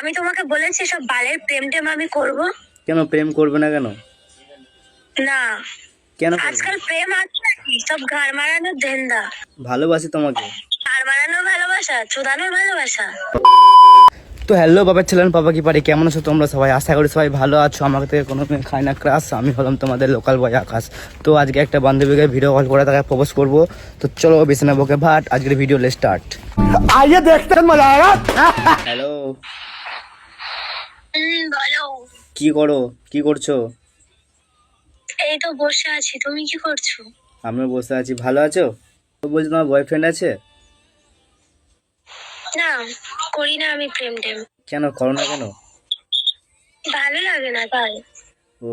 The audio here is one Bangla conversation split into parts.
আমি তোমাকে বলেছি সব বালের প্রেম টেম আমি করব? কেন প্রেম করবে না কেন? না, কেন করবে না? আজকাল প্রেম আছে নাকি? সব ঘাড় মারানোর ধান্দা। ভালোবাসি তোমাকে। ঘাড় মারানোর ভালোবাসা, চোদানোর ভালোবাসা। তো হ্যালো বাবা ছিলেন বাবা কি পারি, কেমন আছো তোমরা সবাই? আশা করি সবাই ভালো আছো। আমাকে থেকে কোনো খাই না ক্রাশ। আমি হলাম তোমাদের লোকাল বয় আকাশ। তো আজকে একটা বান্ধবীকে ভিডিও কল করে তাকে প্রপোজ করবো। তো চলো বিছানা বকে ভাট, আজকের ভিডিও স্টার্ট। आइए देखते हैं मजा आएगा। হ্যালো, বলো। কি করো, কি করছো? এই তো বসে আছি, তুমি কি করছো? আমিও বসে আছি। ভালো আছো? তো বলছি তোমার বয়ফ্রেন্ড আছে? না, করি না আমি প্রেম টেম। কেন করো না কেন? ভালো লাগে না তাই। ও,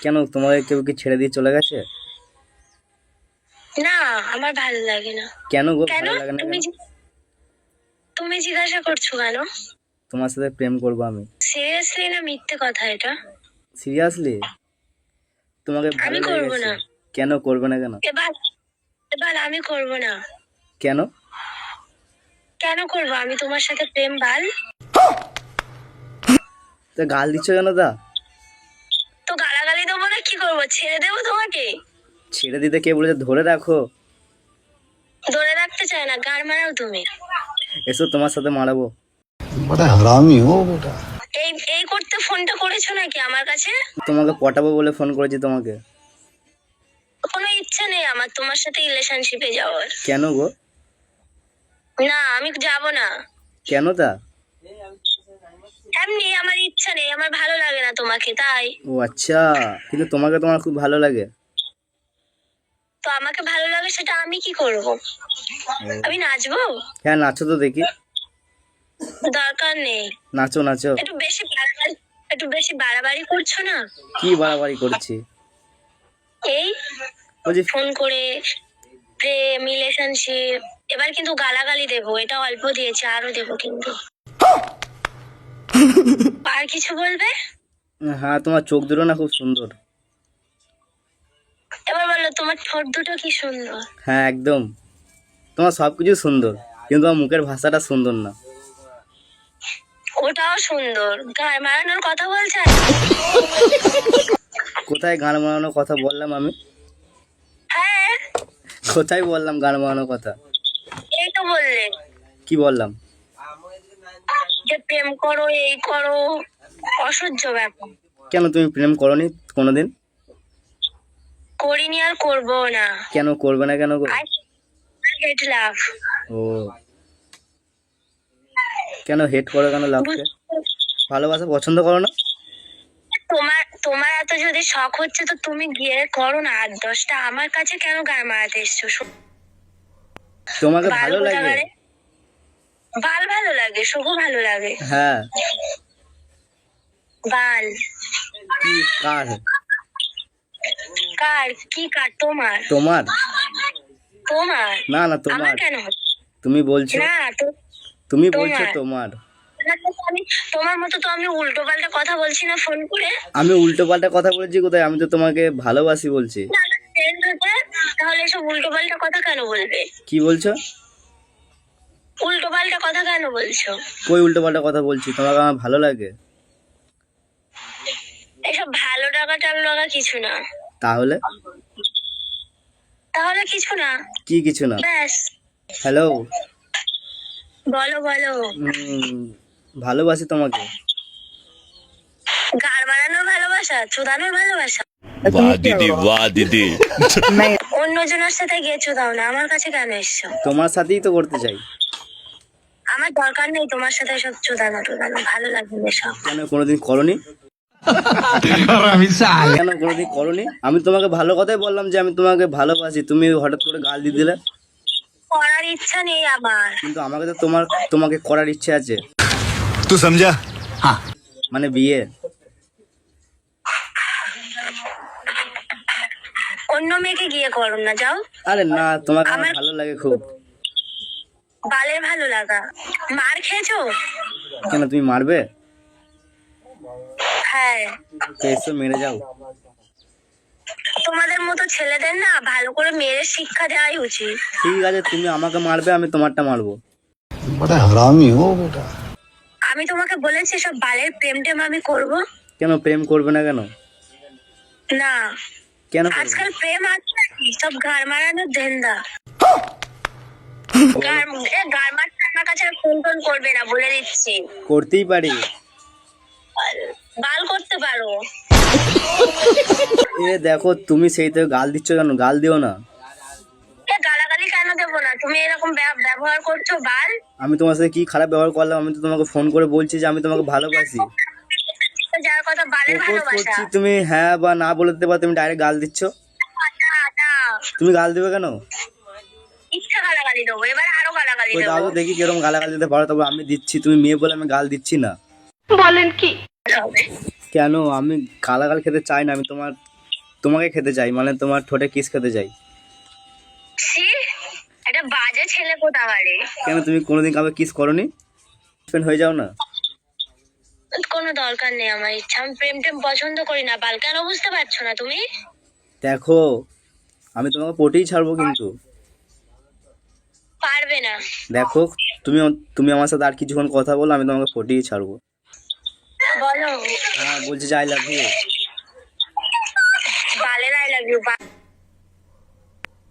কেন তোমাকে কেউ কি ছেড়ে দিয়ে চলে গেছে? না, আমার ভালো লাগে না। কেন গো কেন? ভালো লাগে না কেন? তুমি জিজ্ঞাসা করছো কেন? তোমার সাথে প্রেম করবো আমি। সিরিয়াসলি না মিথ্যে কথা এটা? সিরিয়াসলি তোমাকে ভালো আমি লেগে করবো গেছে? না। কেন করবে না কেন? এবার এবার আমি করব না। কেন? কেন করবো আমি তোমার সাথে প্রেম বাল? তো গাল দিচ্ছ কেন তা? তো গালাগালি দেবো না কি করবো? ছেড়ে দেবো তোমাকে? ছেড়ে দিতে কে বলেছে? ধরে রাখো। ধরে রাখতে চায় না, গাড় মারাও তুমি। এসো তোমার সাথে মারাবো। बड़ा हरामी हो बेटा। এই এই করতে ফোনটা করেছো নাকি আমার কাছে? তোমাকে পটাবো বলে ফোন করেছি তোমাকে। কোনো ইচ্ছা নেই আমার তোমার সাথে রিলেশনশিপে যাওয়ার। কেন গো? না, আমি যাব না। কেন তা? এমনি আমার ইচ্ছা নেই, আমার ভালো লাগে না তোমাকে তাই। ও আচ্ছা, কিন্তু তোমাকে তোমার খুব ভালো লাগে। তো আমাকে ভালো লাগে সেটা আমি কি করব? আমি নাচবো? হ্যাঁ নাচো তো দেখি। দরকার নেই। নাচো নাচো। একটু বেশি বাড়াবাড়ি করছো না? কি বাড়াবাড়ি করছি? এই বলছি ফোন করে প্রেম রিলেশনশিপ, এবার কিন্তু গালাগালি দেবো। এটা অল্প দিয়েছি, আরো দেবো কিন্তু। আর কিছু বলবে? হ্যাঁ তোমার চোখ দুটো না খুব সুন্দর। এবার বলো, তোমার ঠোঁট দুটো কি সুন্দর। হ্যাঁ একদম, তোমার সবকিছু সুন্দর, কিন্তু তোমার মুখের ভাষাটা সুন্দর না। ওটাও সুন্দর। গায়ে মারানোর কথা বলছে? কোথায় গান বানানোর কথা বললাম আমি? হ্যাঁ, কোথায় বললাম গান বানানোর কথা? এই তো বললে কি বললাম? যে প্রেম করো, এই করো। অসহ্য ব্যাপার। কেন তুমি প্রেম করনি কোনোদিন? করিনি আর করবো না। কেন করবে না কেন গো? I hate love. ও, কেন হেট করো কেন লাভকে? ভালোবাসা পছন্দ করো না? তোমার তোমার এত যদি শখ হচ্ছে তো তুমি গিয়ে করো না 8-10টা। আমার কাছে কেন গায়ে মারাতে এসছো? তোমাকে বাল ভালো লাগে? কোথাকারে? বাল ভালো লাগে, শুভ ভালো লাগে। হ্যাঁ। বাল কি কার? কার? কি কার? তোমার। তোমার? তোমার? না না আমার তোমার। কেন? তুমি বলছো, না তো। তুমি বলছো তোমার। তোমার। আমি তোমার মতো তো আমি উল্টো পাল্টা কথা বলছি না ফোন করে। আমি উল্টো পাল্টা কথা বলেছি কোথায়? আমি তো তোমাকে ভালোবাসি বলছি। না, friend হতে তাহলে এসব উল্টো পাল্টা কথা কেন বলবে? কি বলছো? উল্টো পাল্টা কথা কেন বলছো? কই উল্টো পাল্টা কথা বলছি? তোমাকে আমার ভালো লাগে। এসব ভালো টাকা টালো লাগা কিছু না। তাহলে? তাহলে কিছু না। কি কিছু না? ব্যাস। হ্যালো, বলো বলো। ভালোবাসি তোমাকে। গাড় মারানোর ভালোবাসা, চুদানোর ভালোবাসা। वाह दीदी वाह दीदी অন্যজনের সাথে গেছো দাও না, আমার কাছে কেন এসছো? তোমার সাথেই তো করতে চাই। আমার দরকার নেই তোমার সাথে সব চুদানো টুদানো, ভালো লাগে না সব। কেন কোনোদিন করনি? কেন কোনোদিন করনি? আমি তোমাকে ভালো কথাই বললাম যে আমি তোমাকে ভালোবাসি, তুমি হঠাৎ করে গাল দিয়ে দিলে। করার ইচ্ছা নেই আমার। কিন্তু আমাকে তো তোমাকে করার ইচ্ছে আছে। तू समझा? हाँ। মানে বিয়ে। অন্য মেয়েকে গিয়ে করো না, যাও। আরে না, তোমাকে আমার আমার- ভালো লাগে খুব। বালের ভালো লাগা। মার খেয়েছো? কেন তুমি মারবে? হ্যাঁ। তো এসো মেরে যাও। তোমাদের মতো ছেলেদের না ভালো করে মেয়ের শিক্ষা দেওয়াই উচিত। ঠিক আছে, তুমি আমাকে মারবে, আমি তোমারটা মারবো। बड़ा हरामी हो बेटा। আমি তোমাকে বলেছি সব বালের প্রেম টেম আমি করব? কেন প্রেম করবে না কেন? না, কেন করবে না? আজকাল প্রেম আছে নাকি? সব গার মারানোর ধান্দা। গার মারতে আমার কাছে ফোন টোন করবে না, বলে দিচ্ছি। করতেই পারি। বাল করতে পারো। এ দেখো তুমি সেই তো গাল দিচ্ছ কেন? গাল দিও না। গালাগালি কেন দেবো না? তুমি এরকম ব্যবহার করছো বাল। আমি তোমার সাথে কি খারাপ ব্যবহার করলাম? আমি তো তোমাকে ফোন করে বলছি যে আমি তোমাকে ভালোবাসি, যার কথা বালের প্রপোজ ভালোবাসা। করছি, তুমি হ্যাঁ বা না বলে দিতে পারো, তুমি ডাইরেক্ট গাল দিচ্ছ। না, তুমি গাল দিবে কেন? ইচ্ছা গালাগালি দেবো, এবার আরো গালাগালি ওই দাও দেবো। তো দেখি কিরকম গালাগাল দিতে পারো, তবে আমি দিচ্ছি। তুমি মেয়ে বলে আমি গাল দিচ্ছি না। কেন? আমি গালাগাল খেতে চাই না, আমি তোমাকে খেতে চাই, মানে তোমার ঠোঁটে কিস খেতে চাই। ছি, একটা বাজে ছেলে কোথাকারে। কেন তুমি কোনোদিন কাউকে কিস করোনি? ফ্রেন্ড হয়ে যাও না। কোনো দরকার নেই আমার ইচ্ছা, আমি প্রেম টেম পছন্দ করি না। বাল কেন বুঝতে পারছো না তুমি? দেখো আমি তোমাকে পটেই ছাড়বো, কিন্তু পারবে না। দেখো তুমি তুমি আমার সাথে আর কিছুক্ষণ কথা বলো, আমি তোমাকে পটেই ছাড়বো। বলো। হ্যাঁ বলছি যে আই লাভ ইউ। বালের আই লাভ ইউ।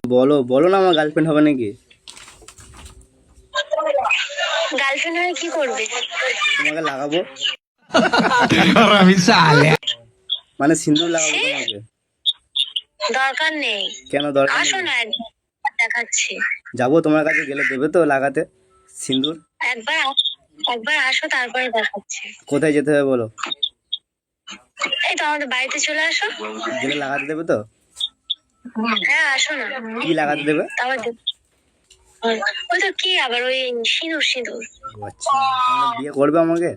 বলো বলো না, আমার গার্লফ্রেন্ড হবে নাকি? গার্লফ্রেন্ড হয়ে কি করবে? তোমাকে লাগাবো, हरामी साले মানে সিঁদুর লাগাবো তোমাকে। দরকার নেই। কেন দরকার আসো নেই? না, একবার দেখাচ্ছি। যাবো তোমার কাছে, গেলে দেবে তো লাগাতে সিঁদুর? একবার আসো, তারপরে দেখাচ্ছি। কোথায় যেতে হবে বলো? এই তো আমাদের বাড়িতে চলে আসো। গেলে লাগাতে দেবে তো? হ্যাঁ আসো না। কি লাগাতে দেবে? তারপর ওই তো কি আবার ওই সিঁদুর সিঁদুর। ও আচ্ছা, তোমরা বিয়ে করবে আমাকে?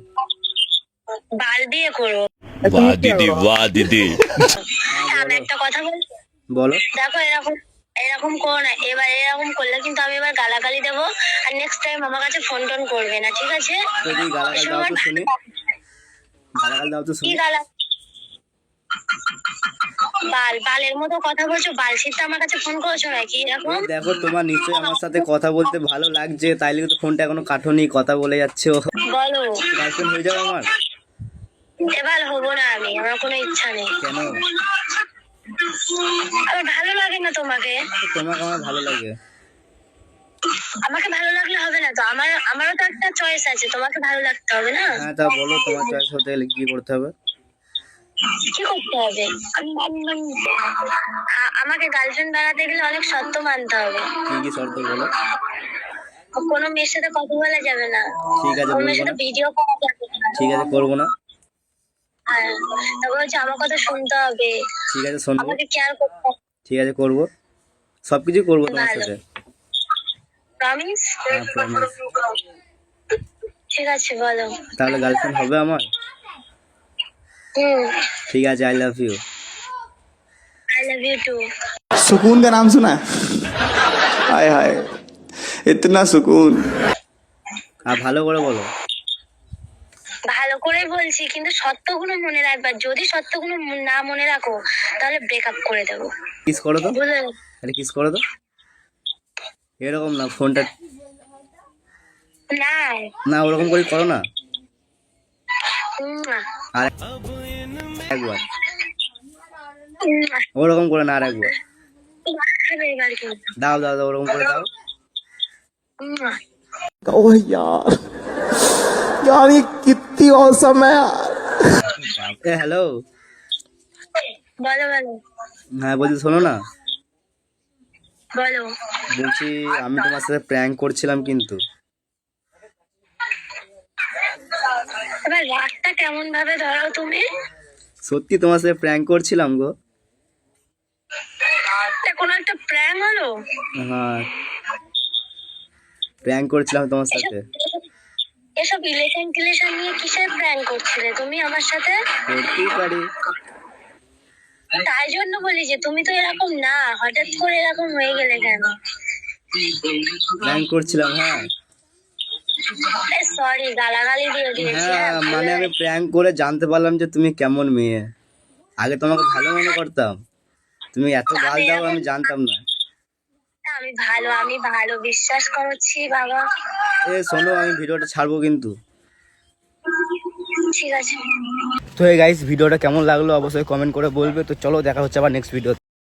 বাল দিয়ে করবো। वाह दीदी वाह दीदी। আমি একটা কথা বলবো, বলো। দেখো এরকম এরকম করো না। এবার এরকম করলে কিন্তু আমি এবার গালাগালি দেবো, আর নেক্সট টাইম আমার কাছে ফোন টোন করবে না, ঠিক আছে? যদি গালাগাল দাও তো শুনি, গালাগাল দাও তো কি শুনি। গালা? বালের মতো কথা বলছো। বাল ছিটতে আমার কাছে ফোন করছো নাকি এরকম? দেখো তোমার নিশ্চয়ই আমার সাথে কথা বলতে ভালো লাগছে, তাইলে কিন্তু ফোনটা এখনো কাটোনি, কথা বলে যাচ্ছো। বলো। গার্লফ্রেন্ড হয়ে যাও আমার। এবার হবো না আমি, আমার কোনো ইচ্ছা নেই। কেন? আমার ভালো লাগে না তোমাকে। তোমাকে আমার ভালো লাগে। আমাকে ভালো লাগলে হবে না তো, আমারও তো একটা চয়েস আছে, তোমাকে ভালো লাগতে হবে না? হ্যাঁ তা বলো, তোমার চয়েস হতে গেলে কি করতে হবে? কি করতে হবে? আমাকে গার্লফ্রেন্ড বানাতে গেলে অনেক শর্ত মানতে হবে। কি কি শর্ত বলো? কোনো মেয়ের সাথে কথা বলা যাবে না, ঠিক আছে কোনো মেয়ের বলবো সাথে না। ভিডিও করা যাবে না। ঠিক আছে করবো না। হ্যাঁ, তারপর হচ্ছে আমার কথা শুনতে হবে, ঠিক আছে শুনবো। আমাকে কেয়ার করতে হবে। ঠিক আছে করবো, সবকিছু করবো তোমার ভালো। সাথে। প্রমিস? হ্যাঁ প্রমিস। ঠিক আছে বলো। তাহলে গার্লফ্রেন্ড হবে আমার? ঠিক আছে, I love you. I love you too. सुकून का नाम सुना है? हाय हाय इतना सुकून। আর ভালো করে বলো। ভালো করেই বলছি, কিন্তু সত্যগুলো মনে রাখবা। যদি সত্যগুলো না মনে রাখো তাহলে ব্রেকআপ করে দেবো। কিস করো তো, বুঝলে? আরে কিস করো তো। এরকম না, ফোনটা না। না ওরকম করে করো না। উম্মা। আর একবার ওরকম করে না, আর একবার খাবে এবার কিন্তু। দাও দাও দাও, ওরকম করে দাও। উম্মা। ओह यार यार ये कितनी औसम है यार। এ হ্যালো। বলো বলো হ্যাঁ বলছি শোনো না, বলো। বলছি আমি তোমার সাথে প্র্যাঙ্ক করছিলাম কিন্তু। এবার রাগটা কেমন ভাবে ধরো তুমি? সত্যি তোমার সাথে প্র্যাঙ্ক করছিলাম গো। এটা কোনো একটা প্র্যাঙ্ক হলো? হ্যাঁ প্র্যাঙ্ক করছিলাম তোমার সাথে। এসব রিলেশন টিলেশন নিয়ে কিসের প্র্যাঙ্ক করছিলে তুমি আমার সাথে? করতেই পারি। তাই জন্য বলি যে তুমি তো এরকম না, হঠাৎ করে এরকম হয়ে গেলে কেন? প্র্যাঙ্ক করছিলাম। হ্যাঁ সরি, গালাগালি দিয়ে দিয়েছি। হ্যাঁ মানে আমি প্র্যাঙ্ক করে জানতে পারলাম যে তুমি কেমন মেয়ে। আগে তোমাকে ভালো মনে করতাম, তুমি এত গাল দাও আমি জানতাম না। আমি ভালো বিশ্বাস করছি বাবা। এ শোনো, আমি ভিডিওটা ছাড়বো কিন্তু। ঠিক আছে। তো এই গাইস ভিডিওটা কেমন লাগলো অবশ্যই কমেন্ট করে বলবে। তো চলো দেখা হচ্ছে আবার নেক্সট ভিডিও।